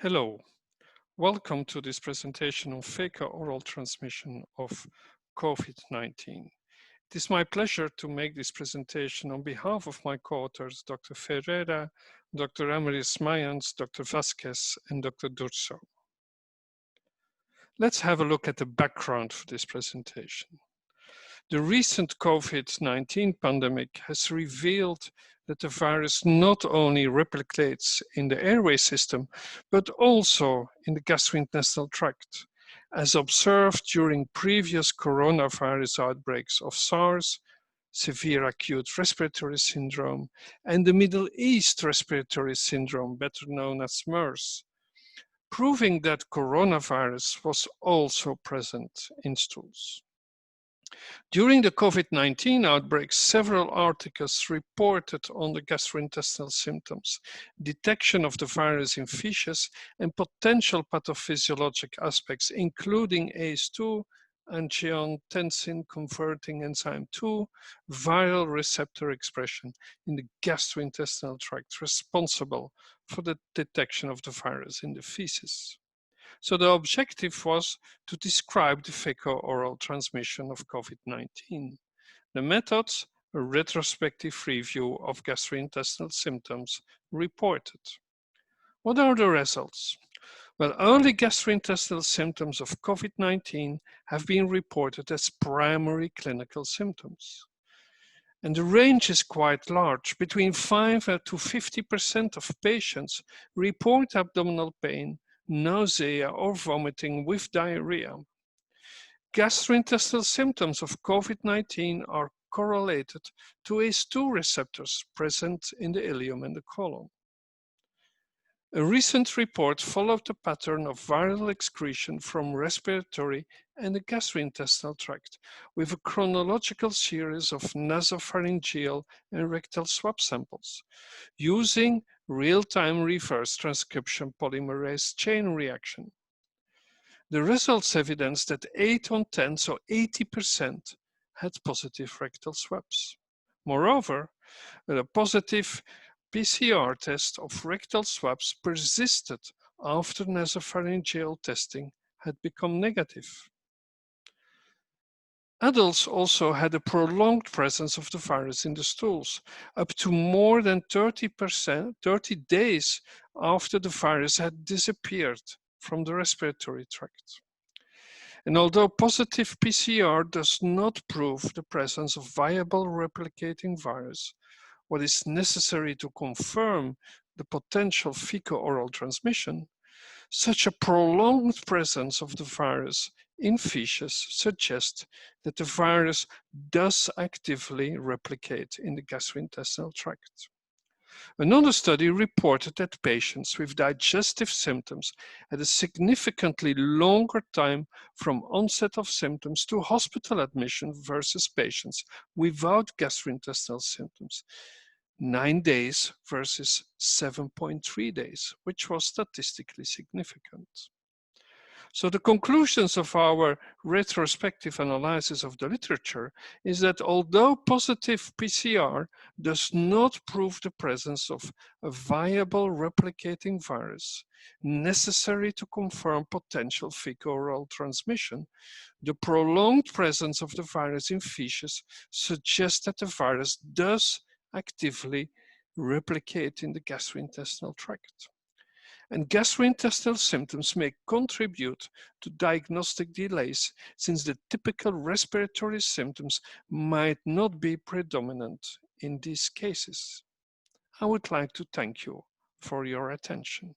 Hello, welcome to this presentation on Faeco-oral transmission of COVID-19. It is my pleasure to make this presentation on behalf of my co-authors, Dr. Ferreira, Dr. Amaris Mayans, Dr. Vasquez, and Dr. Durso. Let's have a look at the background for this presentation. The recent COVID-19 pandemic has revealed that the virus not only replicates in the airway system, but also in the gastrointestinal tract, as observed during previous coronavirus outbreaks of SARS, severe acute respiratory syndrome, and the Middle East respiratory syndrome, better known as MERS, proving that coronavirus was also present in stools. During the COVID-19 outbreak, several articles reported on the gastrointestinal symptoms, detection of the virus in feces, and potential pathophysiologic aspects, including ACE2, angiotensin converting enzyme 2, viral receptor expression in the gastrointestinal tract responsible for the detection of the virus in the feces. So the objective was to describe the fecal-oral transmission of COVID-19. The methods, a retrospective review of gastrointestinal symptoms reported. What are the results? Well, early gastrointestinal symptoms of COVID-19 have been reported as primary clinical symptoms. And the range is quite large. Between 5 to 50% of patients report abdominal pain, nausea, or vomiting with diarrhea. Gastrointestinal symptoms of COVID-19 are correlated to ACE2 receptors present in the ileum and the colon. A recent report followed the pattern of viral excretion from respiratory and the gastrointestinal tract with a chronological series of nasopharyngeal and rectal swab samples using real-time reverse transcription polymerase chain reaction. The results evidence that 8 on 10, so 80%, had positive rectal swabs. Moreover, a positive PCR test of rectal swabs persisted after nasopharyngeal testing had become negative. Adults also had a prolonged presence of the virus in the stools, up to more than 30 days after the virus had disappeared from the respiratory tract. And although positive PCR does not prove the presence of viable replicating virus, what is necessary to confirm the potential fecal-oral transmission, such a prolonged presence of the virus in feces suggests that the virus does actively replicate in the gastrointestinal tract. Another study reported that patients with digestive symptoms had a significantly longer time from onset of symptoms to hospital admission versus patients without gastrointestinal symptoms. 9 days versus 7.3 days, which was statistically significant. So the conclusions of our retrospective analysis of the literature is that although positive PCR does not prove the presence of a viable replicating virus necessary to confirm potential fecal-oral transmission, the prolonged presence of the virus in feces suggests that the virus does actively replicate in the gastrointestinal tract. And gastrointestinal symptoms may contribute to diagnostic delays since the typical respiratory symptoms might not be predominant in these cases. I would like to thank you for your attention.